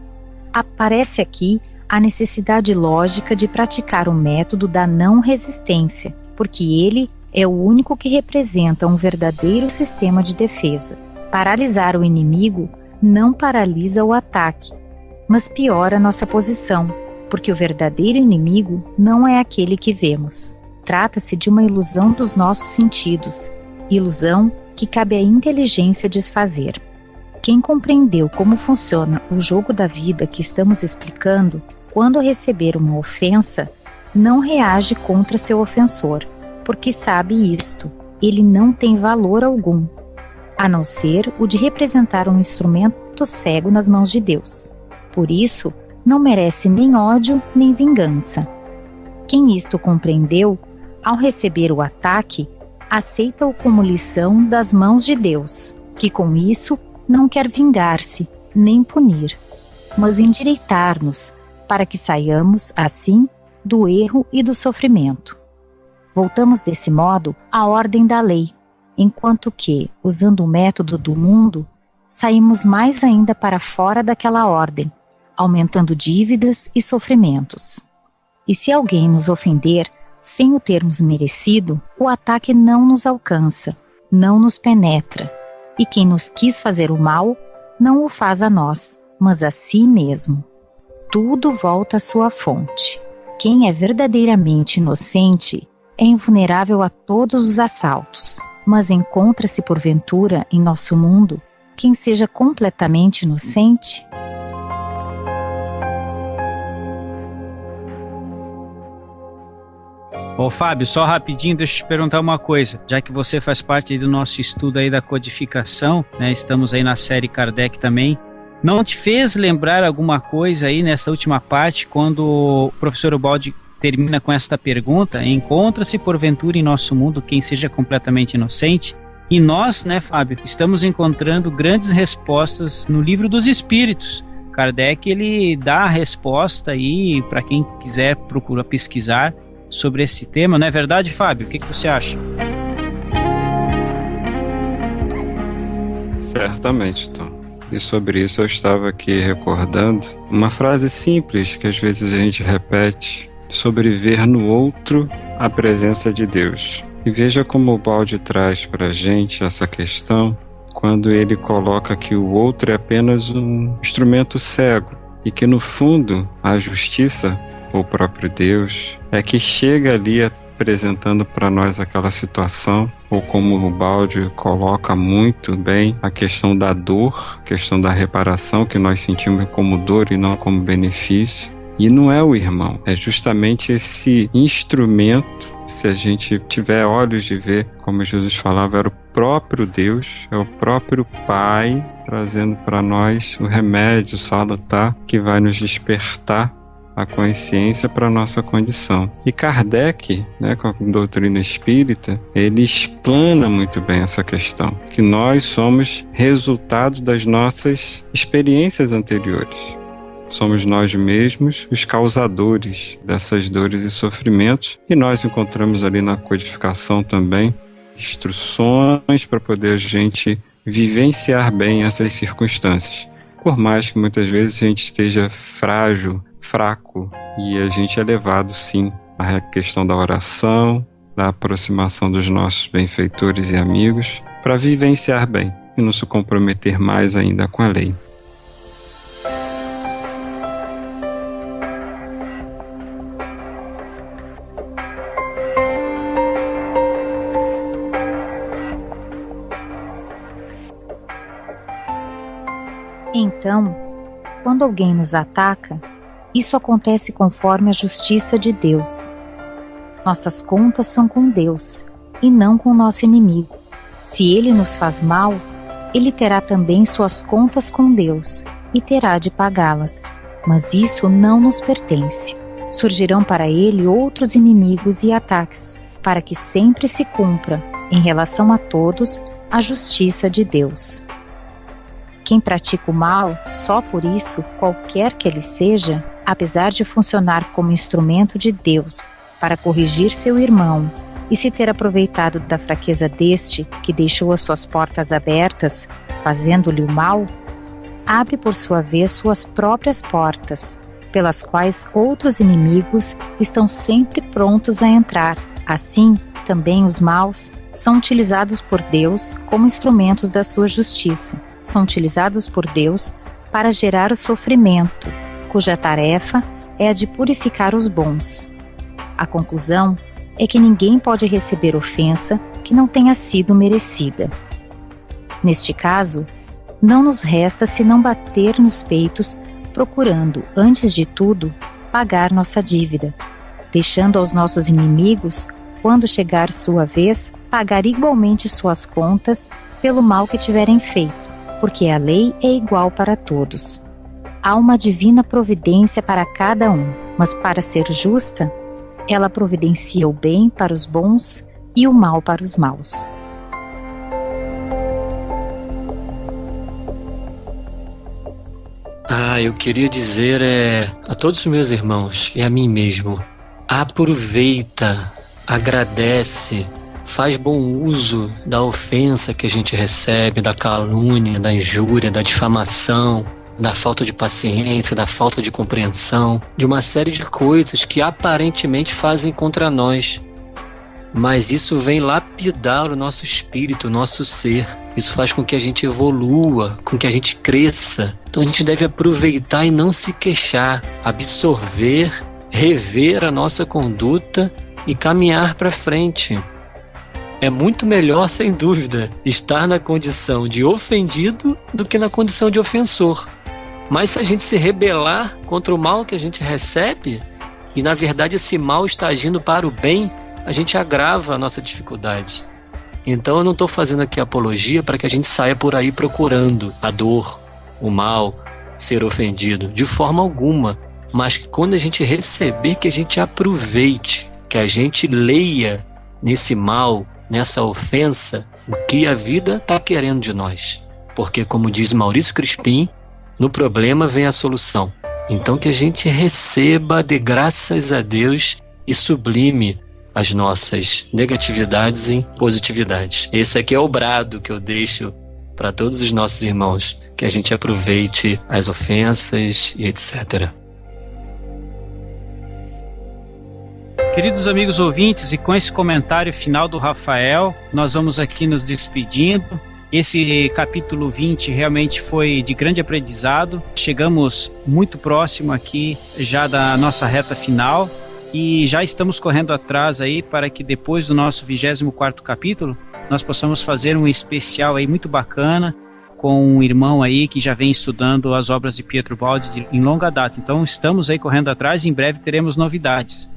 Aparece aqui a necessidade lógica de praticar o método da não resistência, porque ele é o único que representa um verdadeiro sistema de defesa. Paralisar o inimigo não paralisa o ataque, mas piora nossa posição, porque o verdadeiro inimigo não é aquele que vemos. Trata-se de uma ilusão dos nossos sentidos, ilusão que cabe à inteligência desfazer. Quem compreendeu como funciona o jogo da vida que estamos explicando, quando receber uma ofensa, não reage contra seu ofensor, porque sabe isto, ele não tem valor algum, a não ser o de representar um instrumento cego nas mãos de Deus. Por isso, não merece nem ódio nem vingança. Quem isto compreendeu, ao receber o ataque, aceita-o como lição das mãos de Deus, que com isso não quer vingar-se, nem punir, mas endireitar-nos, para que saiamos, assim, do erro e do sofrimento. Voltamos desse modo à ordem da lei, enquanto que, usando o método do mundo, saímos mais ainda para fora daquela ordem, aumentando dívidas e sofrimentos. E se alguém nos ofender, sem o termos merecido, o ataque não nos alcança, não nos penetra, e quem nos quis fazer o mal, não o faz a nós, mas a si mesmo. Tudo volta à sua fonte. Quem é verdadeiramente inocente é invulnerável a todos os assaltos, mas encontra-se porventura em nosso mundo quem seja completamente inocente? Ô Fábio, só rapidinho, deixa eu te perguntar uma coisa. Já que você faz parte aí do nosso estudo aí da codificação, né? Estamos aí na série Kardec também. Não te fez lembrar alguma coisa aí nessa última parte, quando o professor Ubaldi termina com esta pergunta: encontra-se porventura em nosso mundo quem seja completamente inocente? E nós, né, Fábio, estamos encontrando grandes respostas no Livro dos Espíritos. Kardec, ele dá a resposta aí para quem quiser procurar pesquisar sobre esse tema, não é verdade, Fábio? O que você acha? Certamente, Tom. E sobre isso eu estava aqui recordando uma frase simples que às vezes a gente repete sobre ver no outro a presença de Deus. E veja como o Ubaldi traz para a gente essa questão quando ele coloca que o outro é apenas um instrumento cego e que no fundo a justiça, o próprio Deus, é que chega ali apresentando para nós aquela situação, ou como o Ubaldi coloca muito bem, a questão da dor, a questão da reparação que nós sentimos como dor e não como benefício. E não é o irmão, é justamente esse instrumento. Se a gente tiver olhos de ver, como Jesus falava, era o próprio Deus, é o próprio Pai trazendo para nós o remédio salutar que vai nos despertar a consciência para a nossa condição. E Kardec, né, com a doutrina espírita, ele explana muito bem essa questão, que nós somos resultado das nossas experiências anteriores. Somos nós mesmos os causadores dessas dores e sofrimentos, e nós encontramos ali na codificação também instruções para poder a gente vivenciar bem essas circunstâncias. Por mais que muitas vezes a gente esteja frágil, fraco, e a gente é levado sim à questão da oração, da aproximação dos nossos benfeitores e amigos, para vivenciar bem e não se comprometer mais ainda com a lei. Então, quando alguém nos ataca, isso acontece conforme a justiça de Deus. Nossas contas são com Deus e não com o nosso inimigo. Se ele nos faz mal, ele terá também suas contas com Deus e terá de pagá-las. Mas isso não nos pertence. Surgirão para ele outros inimigos e ataques, para que sempre se cumpra, em relação a todos, a justiça de Deus. Quem pratica o mal, só por isso, qualquer que ele seja, apesar de funcionar como instrumento de Deus para corrigir seu irmão e se ter aproveitado da fraqueza deste, que deixou as suas portas abertas, fazendo-lhe o mal, abre por sua vez suas próprias portas, pelas quais outros inimigos estão sempre prontos a entrar. Assim, também os maus são utilizados por Deus como instrumentos da sua justiça. São utilizados por Deus para gerar o sofrimento, cuja tarefa é a de purificar os bons. A conclusão é que ninguém pode receber ofensa que não tenha sido merecida. Neste caso, não nos resta senão bater nos peitos, procurando, antes de tudo, pagar nossa dívida, deixando aos nossos inimigos, quando chegar sua vez, pagar igualmente suas contas pelo mal que tiverem feito, porque a lei é igual para todos. Há uma divina providência para cada um, mas para ser justa, ela providencia o bem para os bons e o mal para os maus. Eu queria dizer a todos os meus irmãos e a mim mesmo: aproveita, agradece, faz bom uso da ofensa que a gente recebe, da calúnia, da injúria, da difamação, da falta de paciência, da falta de compreensão, de uma série de coisas que aparentemente fazem contra nós. Mas isso vem lapidar o nosso espírito, o nosso ser. Isso faz com que a gente evolua, com que a gente cresça. Então a gente deve aproveitar e não se queixar, absorver, rever a nossa conduta e caminhar para frente. É muito melhor, sem dúvida, estar na condição de ofendido do que na condição de ofensor. Mas se a gente se rebelar contra o mal que a gente recebe, e na verdade esse mal está agindo para o bem, a gente agrava a nossa dificuldade. Então eu não estou fazendo aqui apologia para que a gente saia por aí procurando a dor, o mal, ser ofendido, de forma alguma. Mas que quando a gente receber, que a gente aproveite, que a gente leia nesse mal, nessa ofensa, o que a vida está querendo de nós. Porque, como diz Maurício Crispim, no problema vem a solução. Então que a gente receba, dê graças a Deus e sublime as nossas negatividades em positividades. Esse aqui é o brado que eu deixo para todos os nossos irmãos, que a gente aproveite as ofensas e etc. Queridos amigos ouvintes, e com esse comentário final do Rafael, nós vamos aqui nos despedindo. Esse capítulo 20 realmente foi de grande aprendizado. Chegamos muito próximo aqui já da nossa reta final e já estamos correndo atrás aí para que depois do nosso 24º capítulo nós possamos fazer um especial aí muito bacana com um irmão aí que já vem estudando as obras de Pietro Baldi em longa data. Então estamos aí correndo atrás e em breve teremos novidades.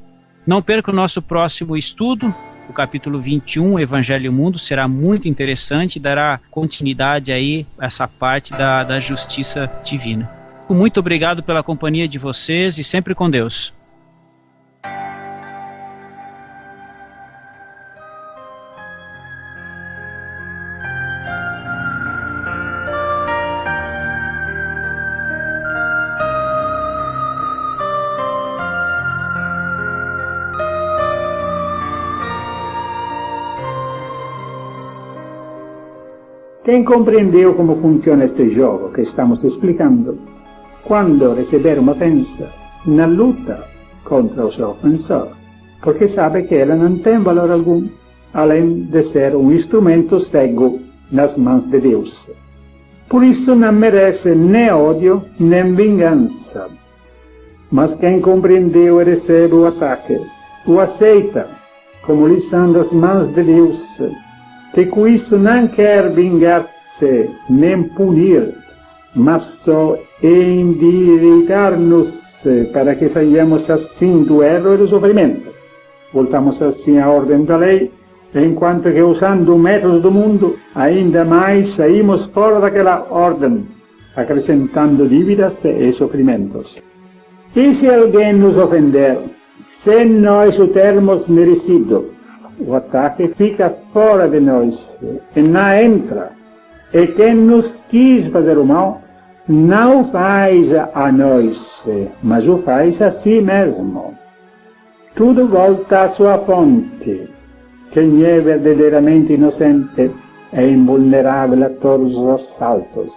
Não perca o nosso próximo estudo. O capítulo 21, Evangelho e o Mundo, será muito interessante e dará continuidade aí a essa parte da justiça divina. Muito obrigado pela companhia de vocês e sempre com Deus. Quem compreendeu como funciona este jogo que estamos explicando, quando receber uma ofensa, na luta contra o seu ofensor, porque sabe que ela não tem valor algum, além de ser um instrumento cego nas mãos de Deus. Por isso não merece nem ódio, nem vingança. Mas quem compreendeu e recebe o ataque, o aceita como lição das mãos de Deus, que com isso não quer vingar-se nem punir, mas só endireitar-nos para que saiamos assim do erro e do sofrimento. Voltamos assim à ordem da lei, enquanto que usando o método do mundo, ainda mais saímos fora daquela ordem, acrescentando dívidas e sofrimentos. E se alguém nos ofender, sem nós o termos merecido, o ataque fica fora de nós e não entra. E quem nos quis fazer o mal, não faz a nós, mas o faz a si mesmo. Tudo volta à sua fonte. Quem é verdadeiramente inocente é invulnerável a todos os assaltos.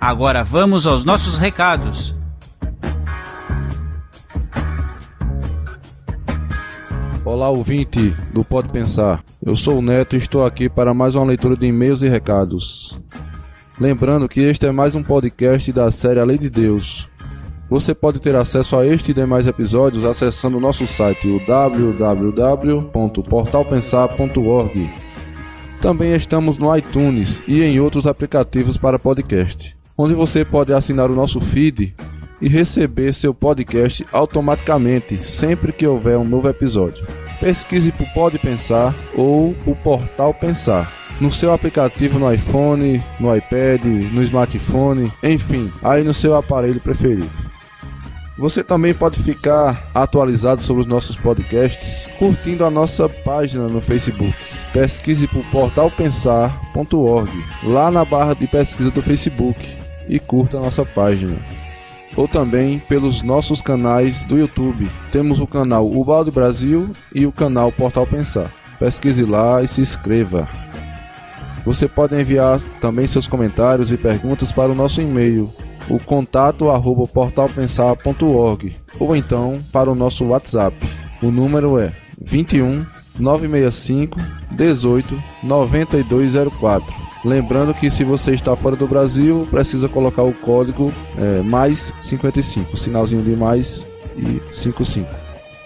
Agora vamos aos nossos recados. Olá, ouvinte do Pode Pensar. Eu sou o Neto e estou aqui para mais uma leitura de e-mails e recados. Lembrando que este é mais um podcast da série A Lei de Deus. Você pode ter acesso a este e demais episódios acessando o nosso site, o www.portalpensar.org. Também estamos no iTunes e em outros aplicativos para podcast, onde você pode assinar o nosso feed e receber seu podcast automaticamente sempre que houver um novo episódio. Pesquise por Pode Pensar ou o Portal Pensar no seu aplicativo no iPhone, no iPad, no smartphone, enfim, aí no seu aparelho preferido. Você também pode ficar atualizado sobre os nossos podcasts curtindo a nossa página no Facebook. Pesquise por portalpensar.org lá na barra de pesquisa do Facebook e curta a nossa página. Ou também pelos nossos canais do YouTube. Temos o canal Ubaldi Brasil e o canal Portal Pensar. Pesquise lá e se inscreva. Você pode enviar também seus comentários e perguntas para o nosso e-mail, o contato@portalpensar.org, ou então para o nosso WhatsApp. O número é 21 965 18 9204. Lembrando que se você está fora do Brasil, precisa colocar o código mais 55, o sinalzinho de mais e 55.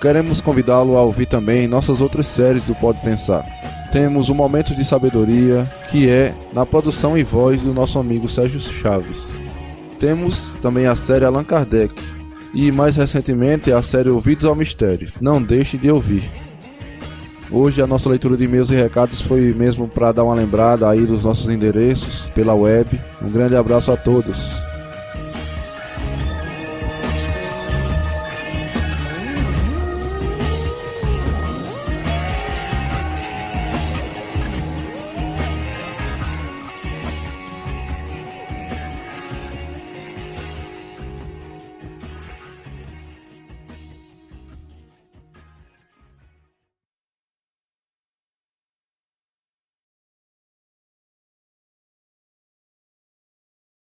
Queremos convidá-lo a ouvir também nossas outras séries do Pode Pensar. Temos o Momento de Sabedoria, que é na produção e voz do nosso amigo Sérgio Chaves. Temos também a série Allan Kardec e, mais recentemente, a série Ouvidos ao Mistério. Não deixe de ouvir. Hoje a nossa leitura de e-mails e recados foi mesmo para dar uma lembrada aí dos nossos endereços pela web. Um grande abraço a todos.